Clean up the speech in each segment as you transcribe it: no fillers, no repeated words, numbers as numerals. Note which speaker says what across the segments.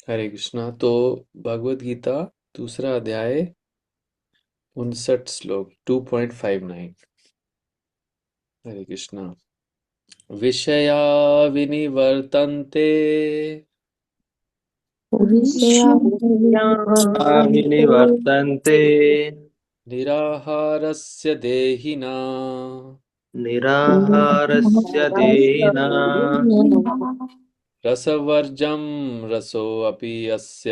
Speaker 1: हरे कृष्णा। तो भगवत गीता दूसरा अध्याय 59 श्लोक 2.59। हरे कृष्णा। विषया विनिवर्तन्ते
Speaker 2: विनिवर्तन्ते
Speaker 1: निराहारस्य देहिना
Speaker 2: निराहारस्य देहिना
Speaker 1: रसवर्जं रसोऽपि यस्य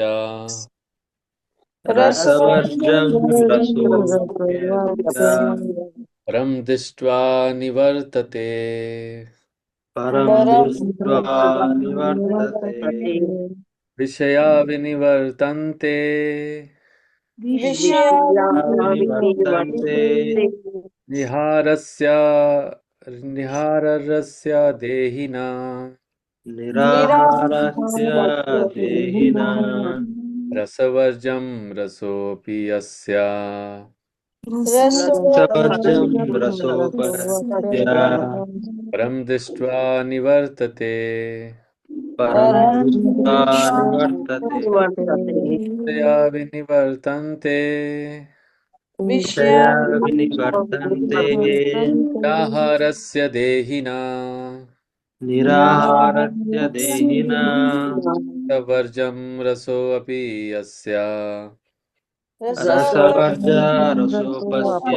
Speaker 2: रसवर्जं रसोऽप्यस्य
Speaker 1: परं दृष्ट्वा निवर्तते।
Speaker 2: परं दृष्ट्वा निवर्तते।
Speaker 1: विषया विनिवर्तन्ते
Speaker 2: विनिवर्तन्ते
Speaker 1: निहारस्य निहारस्य देहिना
Speaker 2: निराहारस्य देहिना
Speaker 1: रसवर्जं रसोऽपि यस्य
Speaker 2: रसवर्जं रसोऽप्यस्य
Speaker 1: परं दृष्ट्वा निवर्तते।
Speaker 2: परं दृष्ट्वा निवर्तते।
Speaker 1: विषया विनिवर्तन्ते
Speaker 2: विषया विनिवर्तन्ते
Speaker 1: निराहारस्य देहिना
Speaker 2: निराहारस्य देहिना
Speaker 1: रसवर्जं रसोऽपि यस्य
Speaker 2: रसवर्जा रसोपस्य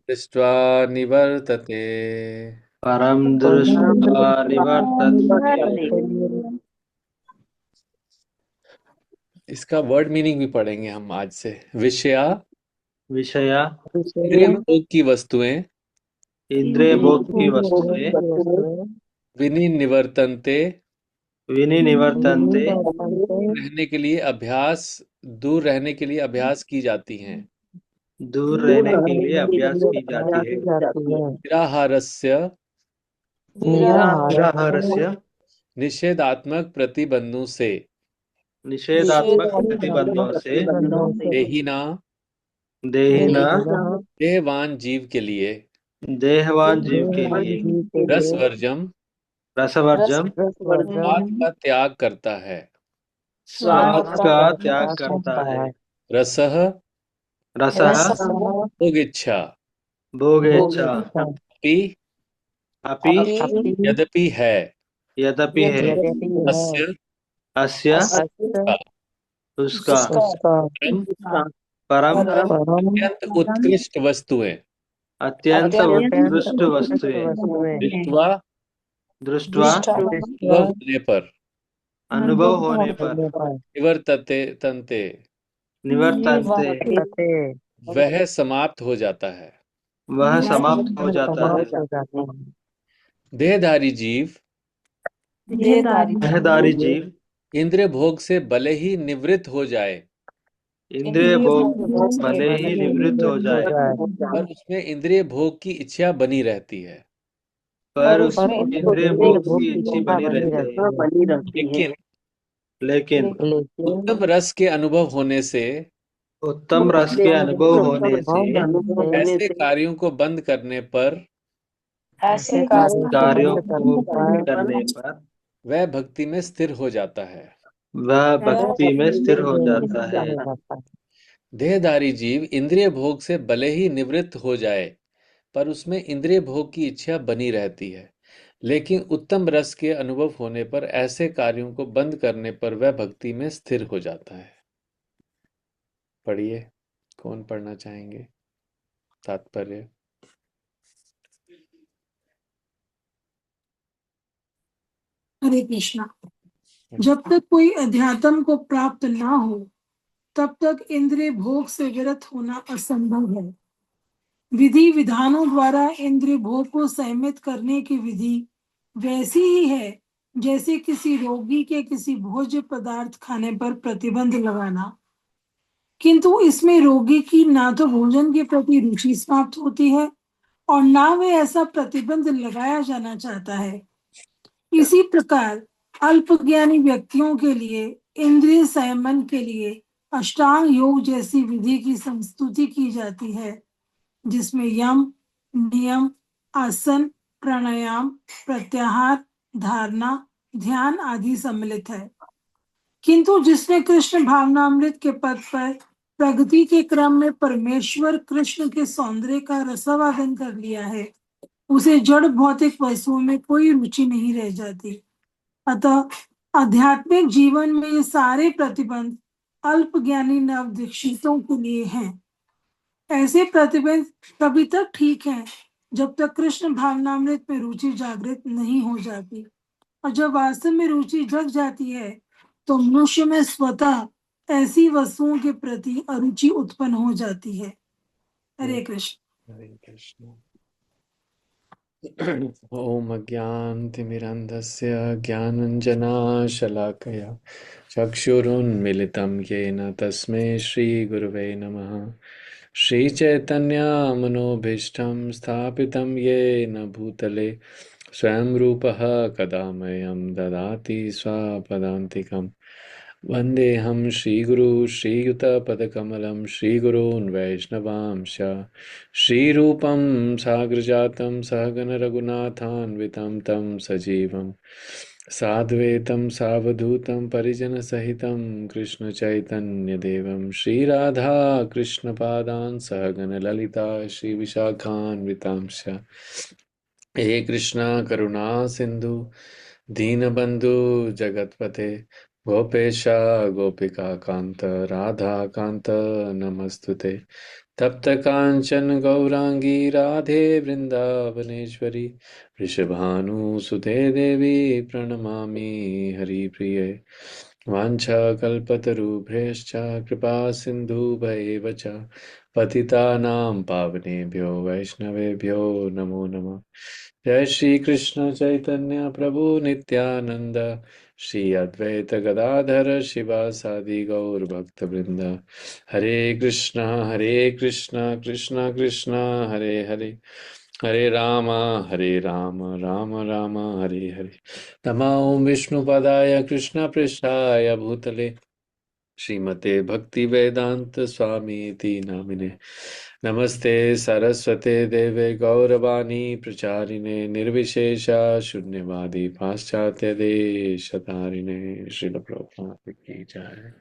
Speaker 1: दृष्ट्वा निवर्तते।
Speaker 2: परं दृष्ट्वा निवर्तते।
Speaker 1: इसका वर्ड मीनिंग भी पढ़ेंगे हम आज से। विषया
Speaker 2: विषया
Speaker 1: इंद्रिय भोग की वस्तुएं
Speaker 2: इंद्रिय भोग की वस्तुएं
Speaker 1: विनिवर्तन्ते
Speaker 2: विनिवर्तन्ते
Speaker 1: रहने के लिए अभ्यास दूर रहने के लिए अभ्यास की जाती हैं।
Speaker 2: दूर रहने के लिए अभ्यास की जाती है।
Speaker 1: निराहारस्य
Speaker 2: निराहारस्य
Speaker 1: निषेधात्मक प्रतिबंधों से
Speaker 2: निषेधात्मक प्रतिबंधों से
Speaker 1: देहिना
Speaker 2: देहिना
Speaker 1: देहवान जीव के लिए
Speaker 2: देहवान जीव के लिए
Speaker 1: रसवर्जम
Speaker 2: रसवर्जम
Speaker 1: स्वाद का त्याग करता है।
Speaker 2: स्वाद का त्याग करता है।
Speaker 1: रसः
Speaker 2: रसः
Speaker 1: भोगिच्छा
Speaker 2: भोगेच्छा
Speaker 1: अपि
Speaker 2: अपि
Speaker 1: यद्यपि है
Speaker 2: यद्यपि है
Speaker 1: अस्य
Speaker 2: अस्य
Speaker 1: का
Speaker 2: उसका
Speaker 1: परम
Speaker 2: परम
Speaker 1: अत्यंत उत्कृष्ट वस्तुएं
Speaker 2: अत्यंत उत्कृष्ट वस्तुएं
Speaker 1: दृष्ट्वा
Speaker 2: दृष्टवा
Speaker 1: अनुभव होने पर
Speaker 2: अनुभव होने पर
Speaker 1: निवर्तते तन्ते
Speaker 2: निवर्तन्ते
Speaker 1: वह समाप्त हो जाता है।
Speaker 2: वह समाप्त हो जाता है।
Speaker 1: देहधारी जीव
Speaker 2: देहधारी जीव
Speaker 1: इंद्रिय भोग से भले ही निवृत्त हो जाए
Speaker 2: इंद्रिय भोग भले ही निवृत्त हो जाए
Speaker 1: पर उसमें इंद्रिय भोग की इच्छा बनी रहती है।
Speaker 2: पर उसमें इंद्रिय भोग की इच्छा बनी रहती है।
Speaker 1: लेकिन
Speaker 2: लेकिन
Speaker 1: उत्तम रस के अनुभव होने से
Speaker 2: उत्तम रस के अनुभव होने से
Speaker 1: ऐसे कार्यों को बंद करने पर
Speaker 2: कार्यों को बंद करने पर
Speaker 1: वह भक्ति में स्थिर हो जाता है।
Speaker 2: वह भक्ति में स्थिर हो जाता है।
Speaker 1: देहधारी जीव इंद्रिय भोग से भले ही निवृत्त हो जाए पर उसमें इंद्रिय भोग की इच्छा बनी रहती है। लेकिन उत्तम रस के अनुभव होने पर ऐसे कार्यों को बंद करने पर वह भक्ति में स्थिर हो जाता है। पढ़िए, कौन पढ़ना चाहेंगे? तात्पर्य।
Speaker 3: हरे कृष्णा। जब तक कोई अध्यात्म को प्राप्त ना हो तब तक इंद्रिय भोग से विरत होना असंभव है। विधि विधानों द्वारा इंद्रिय भोग को सहमित करने की विधि वैसी ही है जैसे किसी रोगी के किसी भोज्य पदार्थ खाने पर प्रतिबंध लगाना, किंतु इसमें रोगी की ना तो भोजन के प्रति रुचि समाप्त होती है और ना वे ऐसा प्रतिबंध लगाया जाना चाहता है। इसी प्रकार अल्पज्ञानी व्यक्तियों के लिए इंद्रिय संयमन के लिए अष्टांग योग जैसी विधि की संस्तुति की जाती है, जिसमें यम, नियम, आसन, प्राणायाम, प्रत्याहार, धारणा, ध्यान आदि सम्मिलित है। किंतु जिसने कृष्ण भावनामृत के पद पर प्रगति के क्रम में परमेश्वर कृष्ण के सौंदर्य का रसावादन कर लिया है, उसे जड़ भौतिक वस्तुओं में कोई रुचि नहीं रह जाती। अतः आध्यात्मिक जीवन में ये सारे प्रतिबंध अल्प ज्ञानी नवदीक्षितों के लिए हैं। ऐसे प्रतिबंध तभी तक ठीक है जब तक कृष्ण भावनामृत में रुचि जागृत नहीं हो जाती, और जब वास्तव में रुचि जग जाती है तो मनुष्य में स्वतः ऐसी वस्तुओं के प्रति अरुचि उत्पन्न हो जाती है। हरे कृष्ण।
Speaker 1: हरे कृष्ण। ॐ अज्ञानतिमिरन्धस्य ज्ञानञ्जनाशलाकया चक्षुरुन्मिलितं येन तस्मै श्रीगुरुवे नमः। श्रीचैतन्यमनोभीष्टं स्थापितं येन भूतले स्वयं रूपः कदा मह्यं ददाति स्वपदान्तिकम्। वन्देऽहं श्रीगुरु श्रीयुतपदकमलं श्रीगुरून् वैष्णवांश श्रीरूपं साग्रजातं सहगण रघुनाथान्वितं तं सजीवं साद्वैतं सावधूतं परिजनसहितं कृष्णचैतन्यदेवं श्रीराधा कृष्णपादान् सहगण ललिता श्रीविशाखान्वितांश हे कृष्णा करुणा सिंधु दीनबंधु जगतपते गोपेशा गोपिका कांत राधा कांत नमस्तुते तप्त कांचन गौरांगी राधे वृंदावनेश्वरी वृषभानुसुते देवी प्रणमामि हरिप्रिये वाञ्छाकल्पतरुभ्यश्च कृपा सिन्धुभैव च पतितानां पावनेभ्यो वैष्णवेभ्यो नमो नमः। जय श्री कृष्ण चैतन्य प्रभु नित्यानंद श्री अद्वैत गदाधर शिवासादि गौर भक्त वृंद। हरे कृष्णा कृष्णा कृष्णा हरे हरे हरे राम राम राम हरे हरे। नमो विष्णुपदाय कृष्ण पृष्ठाय भूतले श्रीमते भक्ति वेदांत स्वामी नामिने नमस्ते सरस्वते देवे गौरवाणी प्रचारिणे निर्विशेषा शून्यवादी पाश्चात्य देशतारिणे श्रील प्रभुपाद की जय।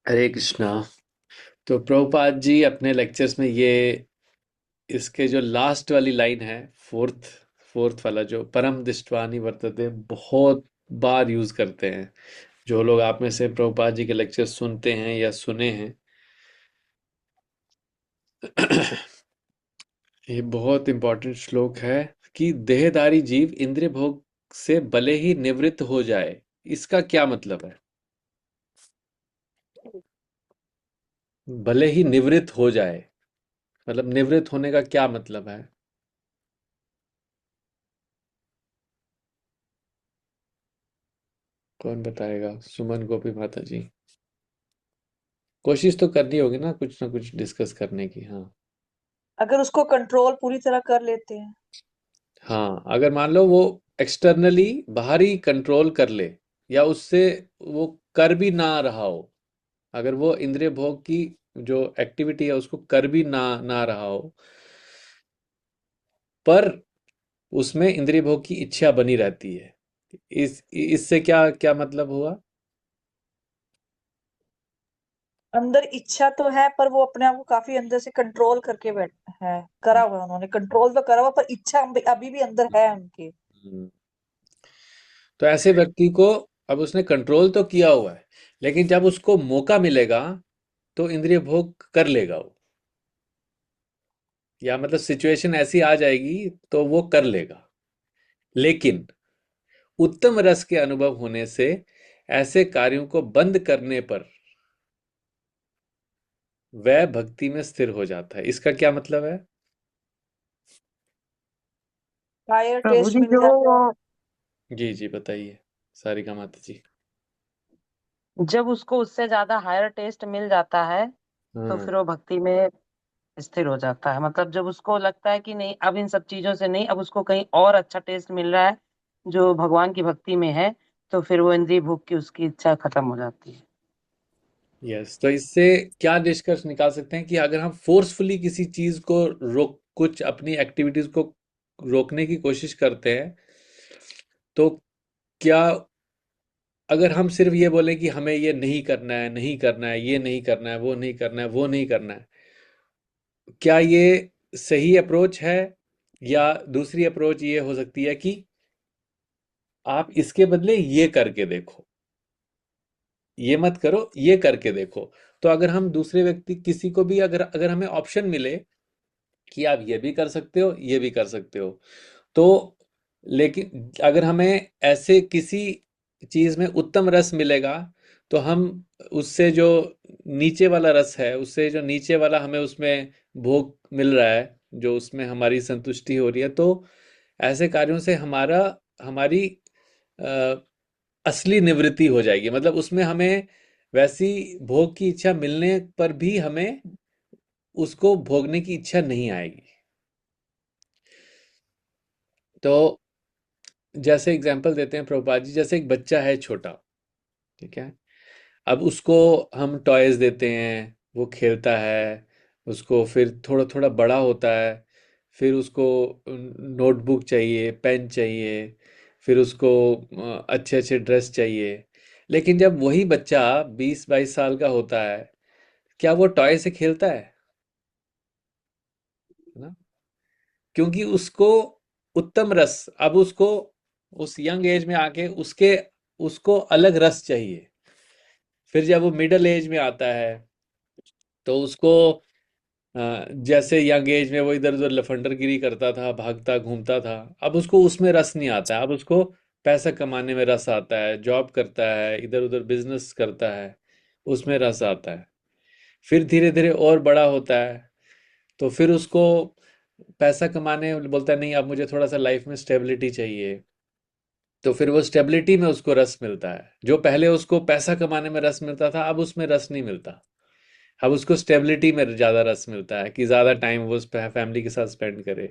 Speaker 1: हरे कृष्णा। तो प्रभुपाद जी अपने लेक्चर्स में ये इसके जो लास्ट वाली लाइन है, फोर्थ फोर्थ वाला जो परम दृष्टवानि वर्तते, बहुत बार यूज करते हैं। जो लोग आप में से प्रभुपाद जी के लेक्चर सुनते हैं या सुने हैं ये बहुत इंपॉर्टेंट श्लोक है कि देहधारी जीव इंद्रिय भोग से भले ही निवृत्त हो जाए, इसका क्या मतलब है? भले ही निवृत्त हो जाए मतलब निवृत्त होने का क्या मतलब है? कौन बताएगा? सुमन गोपी माता जी, कोशिश तो करनी होगी ना कुछ डिस्कस करने की। हाँ
Speaker 4: अगर उसको कंट्रोल पूरी तरह कर लेते हैं।
Speaker 1: हाँ, अगर मान लो वो एक्सटर्नली बाहरी कंट्रोल कर ले या उससे वो कर भी ना रहा हो, अगर वो इंद्रिय भोग की जो एक्टिविटी है उसको कर भी ना रहा हो, पर उसमें इंद्रिय भोग की इच्छा बनी रहती है, इससे क्या क्या मतलब हुआ?
Speaker 4: अंदर इच्छा तो है पर वो अपने आप को काफी अंदर से कंट्रोल करके बैठ है, करा हुआ है उन्होंने, कंट्रोल तो करा हुआ पर इच्छा अभी भी अंदर है उनके।
Speaker 1: हम्म। तो ऐसे व्यक्ति को अब उसने कंट्रोल तो किया हुआ है, लेकिन जब उसको मौका मिलेगा तो इंद्रिय भोग कर लेगा वो, या मतलब सिचुएशन ऐसी आ जाएगी तो वो कर लेगा। लेकिन उत्तम रस के अनुभव होने से ऐसे कार्यों को बंद करने पर वह भक्ति में स्थिर हो जाता है। इसका क्या मतलब है?
Speaker 4: हायर
Speaker 2: प्रभु
Speaker 4: टेस्ट
Speaker 2: जी
Speaker 4: मिल
Speaker 2: जो
Speaker 4: जाता है।
Speaker 1: जी जी बताइए सारिका माता जी।
Speaker 2: जब उसको उससे ज्यादा हायर टेस्ट मिल जाता है तो
Speaker 1: हाँ
Speaker 2: फिर वो भक्ति में स्थिर हो जाता है। मतलब जब उसको लगता है कि नहीं, अब इन सब चीजों से नहीं, अब उसको कहीं और अच्छा टेस्ट मिल रहा है जो भगवान की भक्ति में है, तो फिर वो इंद्रिय भोग की उसकी इच्छा खत्म हो जाती है।
Speaker 1: यस। तो इससे क्या निष्कर्ष निकाल सकते हैं कि अगर हम फोर्सफुली किसी चीज को रोक, कुछ अपनी एक्टिविटीज को रोकने की कोशिश करते हैं, तो क्या अगर हम सिर्फ ये बोलें कि हमें ये नहीं करना है, नहीं करना है, ये नहीं करना है, वो नहीं करना है, वो नहीं करना है, क्या ये सही अप्रोच है? या दूसरी अप्रोच ये हो सकती है कि आप इसके बदले ये करके देखो, ये मत करो, ये करके देखो। तो अगर हम दूसरे व्यक्ति किसी को भी अगर अगर हमें ऑप्शन मिले कि आप ये भी कर सकते हो, ये भी कर सकते हो, तो लेकिन अगर हमें ऐसे किसी चीज में उत्तम रस मिलेगा, तो हम उससे जो नीचे वाला रस है, उससे जो नीचे वाला हमें उसमें भोग मिल रहा है, जो उसमें हमारी संतुष्टि हो रही है, तो ऐसे कार्यों से हमारी अ, असली निवृत्ति हो जाएगी। मतलब उसमें हमें वैसी भोग की इच्छा मिलने पर भी हमें उसको भोगने की इच्छा नहीं आएगी। तो जैसे एग्जांपल देते हैं प्रभुपाद जी, जैसे एक बच्चा है छोटा, ठीक है, अब उसको हम टॉयज देते हैं, वो खेलता है, उसको फिर थोड़ा थोड़ा बड़ा होता है, फिर उसको नोटबुक चाहिए, पेन चाहिए, फिर उसको अच्छे अच्छे ड्रेस चाहिए। लेकिन जब वही बच्चा 20-22 साल का होता है, क्या वो टॉय से खेलता है ना? क्योंकि उसको उत्तम रस, अब उसको उस यंग एज में आके उसको अलग रस चाहिए। फिर जब वो मिडिल एज में आता है, तो उसको जैसे यंग एज में वो इधर उधर लफंडरगिरी करता था, भागता घूमता था, अब उसको उसमें रस नहीं आता है। अब उसको पैसा कमाने में रस आता है, जॉब करता है, इधर उधर बिजनेस करता है, उसमें रस आता है। फिर धीरे धीरे और बड़ा होता है, तो फिर उसको पैसा कमाने बोलता है, नहीं अब मुझे थोड़ा सा लाइफ में स्टेबिलिटी चाहिए। तो फिर वो स्टेबिलिटी में उसको रस मिलता है। जो पहले उसको पैसा कमाने में रस मिलता था, अब उसमें रस नहीं मिलता। अब उसको स्टेबिलिटी में ज़्यादा रस मिलता है कि ज़्यादा टाइम वो फैमिली के साथ स्पेंड करे।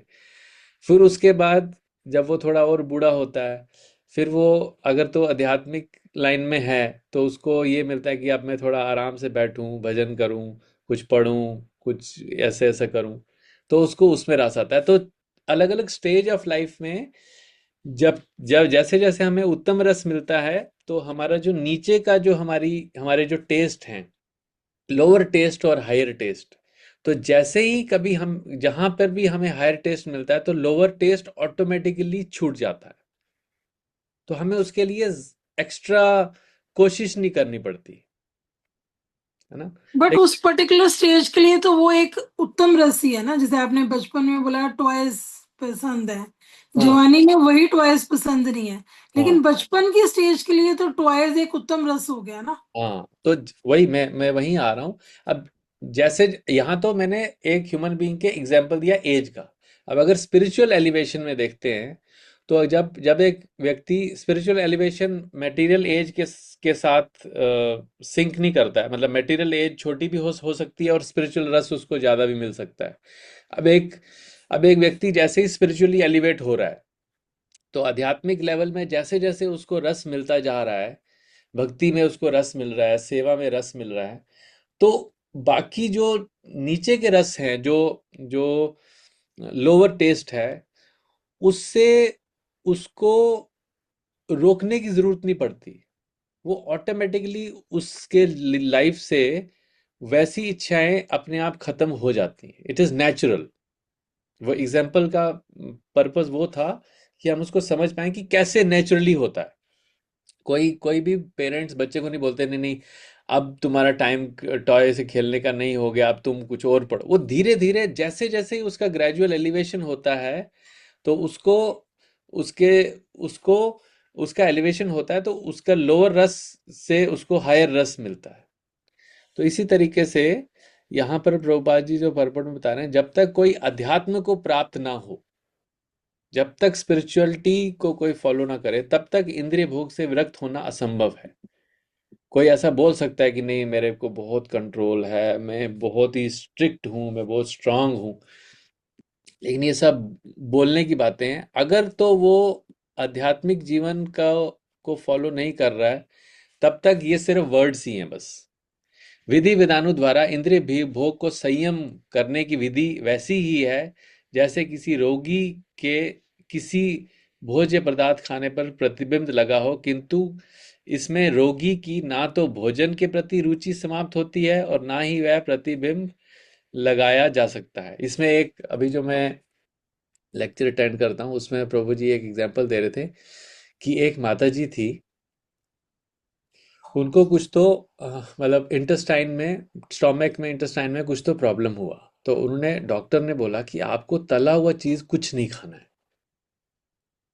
Speaker 1: फिर उसके बाद जब वो थोड़ा और बूढ़ा होता है, फिर वो अगर तो आध्यात्मिक लाइन में है, तो उसको ये मिलता है कि अब मैं थोड़ा आराम से बैठूं, भजन करूं, कुछ पढूं, कुछ ऐसे ऐसे करूं, तो उसको उसमें रस आता है। तो अलग अलग स्टेज ऑफ लाइफ में जब जब जैसे जैसे हमें उत्तम रस मिलता है, तो हमारा जो नीचे का जो हमारे जो टेस्ट हैं, लोअर टेस्ट और हायर टेस्ट, तो जैसे ही कभी हम जहां पर भी हमें हायर टेस्ट मिलता है, तो लोअर टेस्ट ऑटोमेटिकली छूट जाता है। तो हमें उसके लिए एक्स्ट्रा कोशिश नहीं करनी पड़ती, है ना?
Speaker 3: बट
Speaker 1: लेकिन
Speaker 3: उस पर्टिकुलर स्टेज के लिए तो वो एक उत्तम रस ही है ना, जैसे आपने बचपन में बोला टॉयज पसंद है,
Speaker 1: हाँ,
Speaker 3: जवानी में वही टॉयज पसंद नहीं है,
Speaker 1: हाँ,
Speaker 3: लेकिन बचपन की स्टेज के लिए तो टॉयज एक उत्तम रस हो गया ना।
Speaker 1: हाँ, तो वही मैं वहीं आ रहा हूँ। अब जैसे यहाँ तो मैंने एक ह्यूमन बीइंग के एग्जाम्पल दिया एज का। अब अगर स्पिरिचुअल एलिवेशन में देखते हैं, तो जब जब एक व्यक्ति स्पिरिचुअल एलिवेशन मटेरियल एज के साथ सिंक नहीं करता है, मतलब मटेरियल एज छोटी भी हो सकती है और स्पिरिचुअल रस उसको ज़्यादा भी मिल सकता है। अब एक अब एक व्यक्ति जैसे ही स्पिरिचुअली एलिवेट हो रहा है, तो आध्यात्मिक लेवल में जैसे जैसे उसको रस मिलता जा रहा है, भक्ति में उसको रस मिल रहा है, सेवा में रस मिल रहा है, तो बाकी जो नीचे के रस हैं, जो जो लोअर टेस्ट है, उससे उसको रोकने की जरूरत नहीं पड़ती। वो ऑटोमेटिकली उसके लाइफ से वैसी इच्छाएं अपने आप खत्म हो जाती हैं। It is natural. वो एग्जाम्पल का पर्पस वो था कि हम उसको समझ पाए कि कैसे नेचुरली होता है। कोई कोई भी पेरेंट्स बच्चे को नहीं बोलते, नहीं नहीं अब तुम्हारा टाइम टॉय से खेलने का नहीं हो गया, अब तुम कुछ और पढ़ो। वो धीरे धीरे जैसे जैसे ही उसका ग्रेजुअल एलिवेशन होता है, तो उसके उसको उसका एलिवेशन होता है, तो उसका लोअर रस से उसको हायर रस मिलता है। तो इसी तरीके से यहाँ पर प्रभुपाद जी जो पर्पट में बता रहे हैं, जब तक कोई अध्यात्म को प्राप्त ना हो, जब तक स्पिरिचुअलिटी को कोई फॉलो ना करे, तब तक इंद्रिय भोग से विरक्त होना असंभव है। कोई ऐसा बोल सकता है कि नहीं मेरे को बहुत कंट्रोल है, मैं बहुत ही स्ट्रिक्ट हूँ, मैं बहुत स्ट्रांग हूँ, लेकिन ये सब बोलने की बातें हैं। अगर तो वो आध्यात्मिक जीवन का को फॉलो नहीं कर रहा है, तब तक ये सिर्फ वर्ड्स ही हैं बस। विधि विधानों द्वारा इंद्रिय भी भोग को संयम करने की विधि वैसी ही है, जैसे किसी रोगी के किसी भोज्य पदार्थ खाने पर प्रतिबिंब लगा हो, किंतु इसमें रोगी की ना तो भोजन के प्रति रुचि समाप्त होती है और ना ही वह प्रतिबिंब लगाया जा सकता है। इसमें एक अभी जो मैं लेक्चर अटेंड करता हूँ उसमें प्रभु जी एक एग्जांपल दे रहे थे कि एक माता जी थी, उनको कुछ तो मतलब इंटेस्टाइन में, स्टोमक में, इंटेस्टाइन में कुछ तो प्रॉब्लम हुआ। तो उन्होंने, डॉक्टर ने बोला कि आपको तला हुआ चीज़ कुछ नहीं खाना है।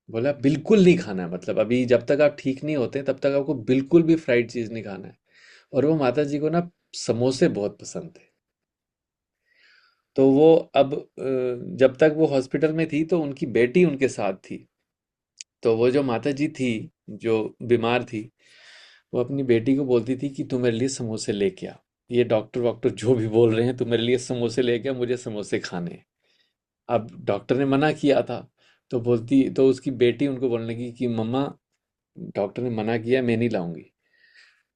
Speaker 1: बोला बिल्कुल नहीं खाना है, मतलब अभी जब तक आप ठीक नहीं होते तब तक आपको बिल्कुल भी फ्राइड चीज़ नहीं खाना है। और वो माता जी को ना समोसे बहुत पसंद थे। तो वो अब जब तक वो हॉस्पिटल में थी तो उनकी बेटी उनके साथ थी। तो वो जो माता जी थी, जो बीमार थी, वो अपनी बेटी को बोलती थी कि तू मेरे लिए समोसे लेके आ। ये डॉक्टर वॉक्टर जो भी बोल रहे हैं, तू मेरे लिए समोसे लेके आ, मुझे समोसे खाने हैं। अब डॉक्टर ने मना किया था। तो उसकी बेटी उनको बोलने लगी कि मम्मा, डॉक्टर ने मना किया, मैं नहीं लाऊंगी।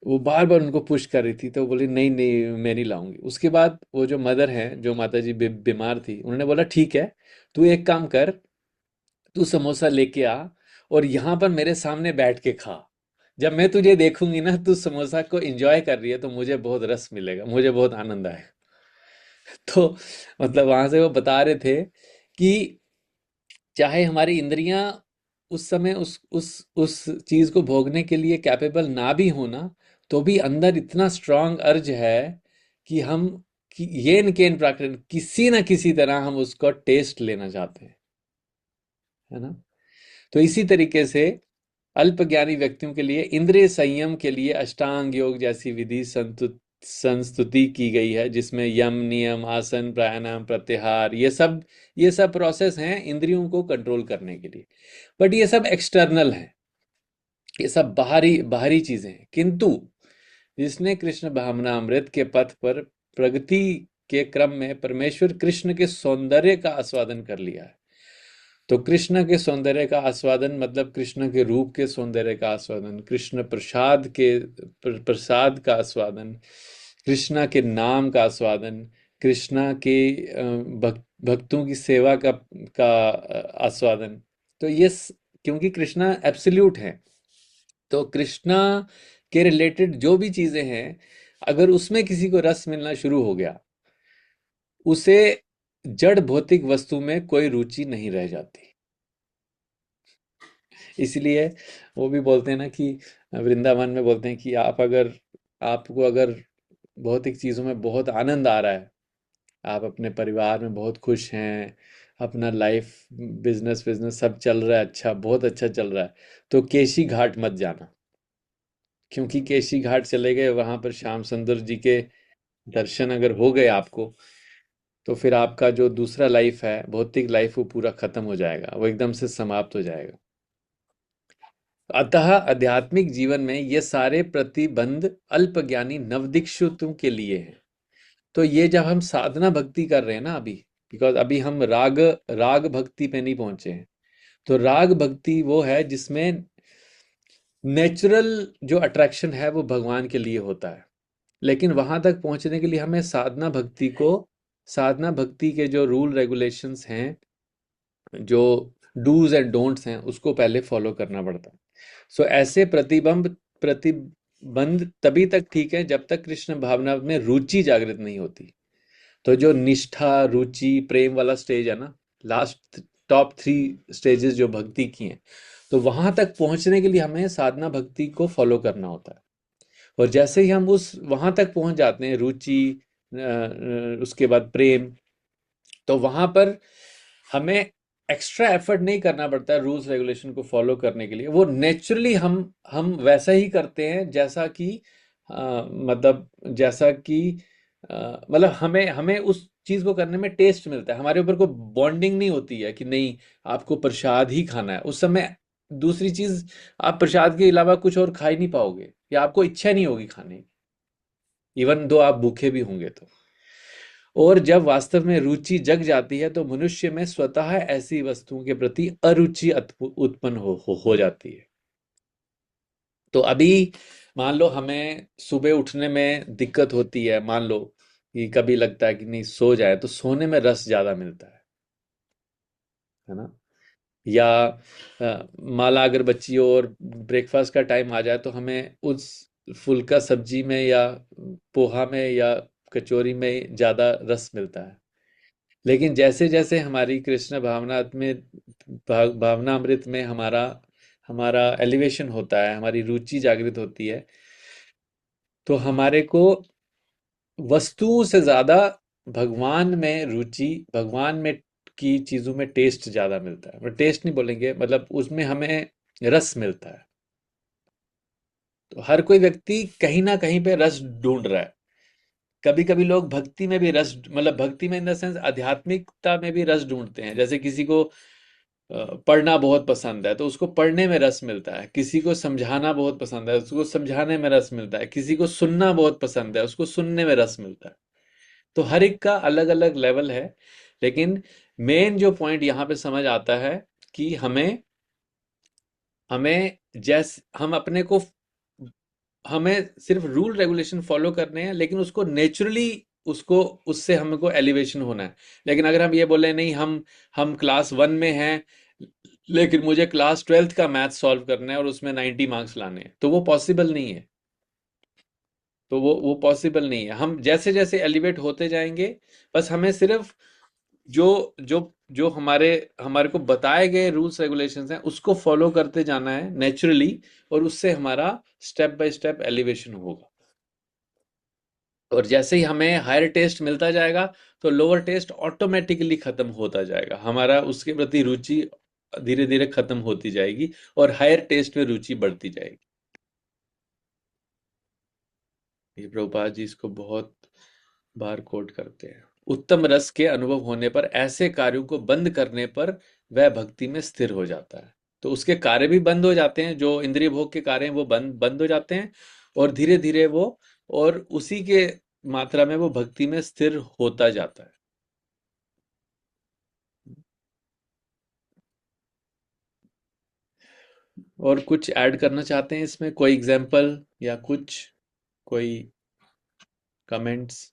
Speaker 1: वो बार बार उनको पुश कर रही थी, तो वो बोली नहीं नहीं मैं नहीं लाऊंगी। उसके बाद वो जो मदर है, जो माता जी बीमार थी, उन्होंने बोला ठीक है, तू एक काम कर, तू समोसा लेके आ और यहाँ पर मेरे सामने बैठ के खा। जब मैं तुझे देखूंगी ना तू समोसा को एंजॉय कर रही है, तो मुझे बहुत रस मिलेगा, मुझे बहुत आनंद आएगा। तो मतलब वहां से वो बता रहे थे कि चाहे हमारी इंद्रियां उस समय उस चीज को भोगने के लिए कैपेबल ना भी होना, तो भी अंदर इतना स्ट्रांग अर्ज है कि हम, कि ये न केन प्राकृत किसी ना किसी तरह हम उसको टेस्ट लेना चाहते हैं, है ना। तो इसी तरीके से अल्पज्ञानी व्यक्तियों के लिए इंद्रिय संयम के लिए अष्टांग योग जैसी विधि संस्तुति की गई है, जिसमें यम, नियम, आसन, प्राणायाम, प्रत्याहार, ये सब प्रोसेस हैं इंद्रियों को कंट्रोल करने के लिए। बट ये सब एक्सटर्नल है, ये सब बाहरी बाहरी चीजें हैं। किंतु जिसने कृष्ण भावनामृत के पथ पर प्रगति के क्रम में परमेश्वर कृष्ण के सौंदर्य का आस्वादन कर लिया है, तो कृष्ण के सौंदर्य का आस्वादन मतलब कृष्ण के रूप के सौंदर्य का आस्वादन, कृष्ण प्रसाद के प्रसाद का आस्वादन, कृष्णा के नाम का आस्वादन, कृष्णा के भक्तों की सेवा का आस्वादन। तो क्योंकि कृष्णा एब्सोल्यूट है, तो कृष्णा के रिलेटेड जो भी चीजें हैं, अगर उसमें किसी को रस मिलना शुरू हो गया, उसे जड़ भौतिक वस्तु में कोई रुचि नहीं रह जाती। इसलिए वो भी बोलते हैं ना कि वृंदावन में बोलते हैं कि आपको अगर भौतिक चीज़ों में बहुत आनंद आ रहा है, आप अपने परिवार में बहुत खुश हैं, अपना लाइफ, बिजनेस बिजनेस सब चल रहा है, अच्छा, बहुत अच्छा चल रहा है, तो केशी घाट मत जाना। क्योंकि केशी घाट चले गए, वहां पर श्याम सुंदर जी के दर्शन अगर हो गए आपको, तो फिर आपका जो दूसरा लाइफ है, भौतिक लाइफ, वो पूरा खत्म हो जाएगा, वो एकदम से समाप्त हो जाएगा। अतः आध्यात्मिक जीवन में ये सारे प्रतिबंध अल्पज्ञानी नवदीक्षितों के लिए हैं। तो ये जब हम साधना भक्ति कर रहे हैं ना अभी, बिकॉज अभी हम राग राग भक्ति पे नहीं पहुंचे हैं। तो राग भक्ति वो है जिसमें नेचुरल जो अट्रैक्शन है वो भगवान के लिए होता है। लेकिन वहां तक पहुंचने के लिए हमें साधना भक्ति के जो रूल रेगुलेशंस हैं, जो डूज एंड डोंट्स हैं, उसको पहले फॉलो करना पड़ता है। सो ऐसे प्रतिबंध तभी तक ठीक है जब तक कृष्ण भावना में रुचि जागृत नहीं होती। तो जो निष्ठा, रुचि, प्रेम वाला स्टेज है ना, लास्ट टॉप 3 स्टेजेस जो भक्ति की हैं, तो वहां तक पहुंचने के लिए हमें साधना भक्ति को फॉलो करना होता है। और जैसे ही हम उस वहां तक पहुंच जाते हैं, रुचि, उसके बाद प्रेम, तो वहां पर हमें एक्स्ट्रा एफर्ट नहीं करना पड़ता है रूल्स रेगुलेशन को फॉलो करने के लिए। वो नेचुरली हम वैसा ही करते हैं जैसा कि मतलब जैसा कि मतलब हमें हमें उस चीज को करने में टेस्ट मिलता है। हमारे ऊपर कोई बॉन्डिंग नहीं होती है कि नहीं आपको प्रसाद ही खाना है उस समय। दूसरी चीज, आप प्रसाद के अलावा कुछ और खा ही नहीं पाओगे, या आपको इच्छा नहीं होगी खाने की, इवन दो आप भूखे भी होंगे तो। और जब वास्तव में रुचि जग जाती है, तो मनुष्य में स्वतः ऐसी वस्तुओं के प्रति अरुचि उत्पन्न हो जाती है। तो अभी मान लो हमें सुबह उठने में दिक्कत होती है, मान लो कि कभी लगता है कि नहीं सो जाए, तो सोने में रस ज्यादा मिलता है ना। या माला अगर बच्ची हो और ब्रेकफास्ट का टाइम आ जाए तो हमें उस फुल्का सब्जी में या पोहा में या कचौरी में ज़्यादा रस मिलता है। लेकिन जैसे जैसे हमारी कृष्ण भावना अमृत में हमारा हमारा एलिवेशन होता है, हमारी रुचि जागृत होती है, तो हमारे को वस्तुओं से ज्यादा भगवान में रुचि, भगवान में की चीजों में टेस्ट ज्यादा मिलता है। टेस्ट नहीं बोलेंगे, मतलब उसमें हमें रस मिलता है। तो हर कोई व्यक्ति कहीं ना कहीं पे रस ढूंढ रहा है। कभी कभी लोग भक्ति में भी रस, मतलब भक्ति में इन द सेंस आध्यात्मिकता में भी रस ढूंढते हैं। जैसे किसी को पढ़ना बहुत पसंद है तो उसको पढ़ने में रस मिलता है, किसी को समझाना बहुत पसंद है उसको समझाने में रस मिलता है, किसी को सुनना बहुत पसंद है उसको सुनने में रस मिलता है। तो हर एक का अलग अलग लेवल है। लेकिन मेन जो पॉइंट यहाँ पे समझ आता है कि हमें हमें जैस हम अपने को, हमें सिर्फ रूल रेगुलेशन फॉलो करने हैं, लेकिन उसको नेचुरली, उसको उससे हमको एलिवेशन होना है। लेकिन अगर हम ये बोले नहीं, हम क्लास 1 में हैं लेकिन मुझे क्लास 12th का मैथ सॉल्व करना है और उसमें 90 मार्क्स लाने हैं, तो वो पॉसिबल नहीं है। तो वो पॉसिबल नहीं है। हम जैसे जैसे एलिवेट होते जाएंगे, बस हमें सिर्फ जो जो जो हमारे हमारे को बताए गए रूल्स रेगुलेशंस हैं उसको फॉलो करते जाना है नेचुरली, और उससे हमारा स्टेप बाय स्टेप एलिवेशन होगा। और जैसे ही हमें हायर टेस्ट मिलता जाएगा तो लोअर टेस्ट ऑटोमेटिकली खत्म होता जाएगा, हमारा उसके प्रति रुचि धीरे धीरे खत्म होती जाएगी और हायर टेस्ट में रुचि बढ़ती जाएगी। ये प्रभुपाद जी इसको बहुत बार कोट करते हैं। उत्तम रस के अनुभव होने पर ऐसे कार्यों को बंद करने पर वह भक्ति में स्थिर हो जाता है। तो उसके कार्य भी बंद हो जाते हैं, जो इंद्रिय भोग के कार्य हैं वो बंद बंद हो जाते हैं, और धीरे धीरे वो, और उसी के मात्रा में वो भक्ति में स्थिर होता जाता है। और कुछ ऐड करना चाहते हैं इसमें, कोई एग्जांपल या कुछ, कोई कमेंट्स?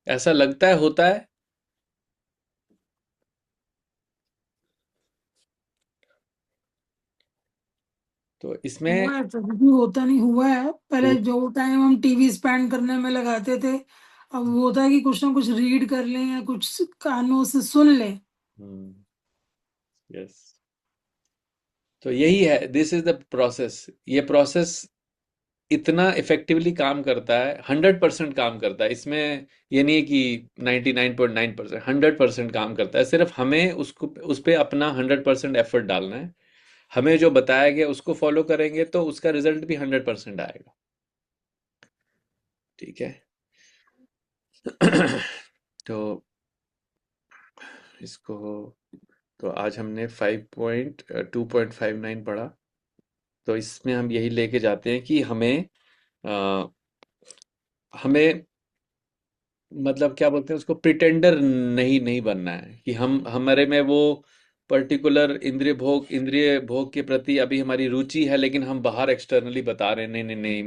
Speaker 1: ऐसा लगता है होता है। तो इसमें
Speaker 3: हुआ है, तो भी होता नहीं हुआ है। पहले जो टाइम हम टीवी स्पेंड करने में लगाते थे, अब वो होता है कि कुछ ना कुछ रीड कर लें या कुछ कानों से सुन लें।
Speaker 1: यस, तो यही है, दिस इज द प्रोसेस। ये प्रोसेस इतना इफेक्टिवली काम करता है, 100% काम करता है इसमें। ये नहीं है कि 99.9%, 100% काम करता है। सिर्फ हमें उसको, उस पे अपना 100% एफर्ट डालना है। हमें जो बताया गया उसको फॉलो करेंगे तो उसका रिजल्ट भी 100% आएगा। ठीक है। तो इसको, तो आज हमने 5.2.59 पढ़ा। तो इसमें हम यही लेके जाते हैं कि अ, हमें, मतलब क्या बोलते हैं उसको, प्रिटेंडर नहीं नहीं बनना है कि हम, हमारे में वो पर्टिकुलर इंद्रिय भोग के प्रति अभी हमारी रुचि है, लेकिन हम बाहर एक्सटर्नली बता रहे हैं नहीं नहीं नहीं,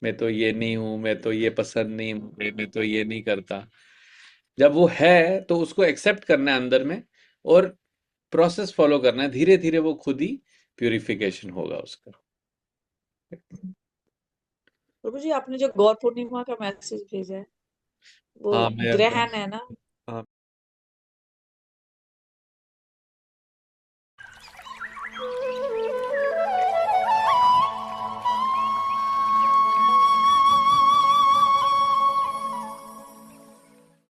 Speaker 1: मैं तो ये नहीं हूँ, मैं तो ये पसंद नहीं, मैं तो ये नहीं करता। जब वो है तो उसको एक्सेप्ट करना है अंदर में, और प्रोसेस फॉलो करना है, धीरे धीरे वो खुद ही प्यूरिफिकेशन होगा उसका।
Speaker 4: प्रभु जी, आपने जो गौर पूर्णिमा का मैसेज भेजा है वो
Speaker 1: हाँ, मैं
Speaker 4: ग्रहण है ना?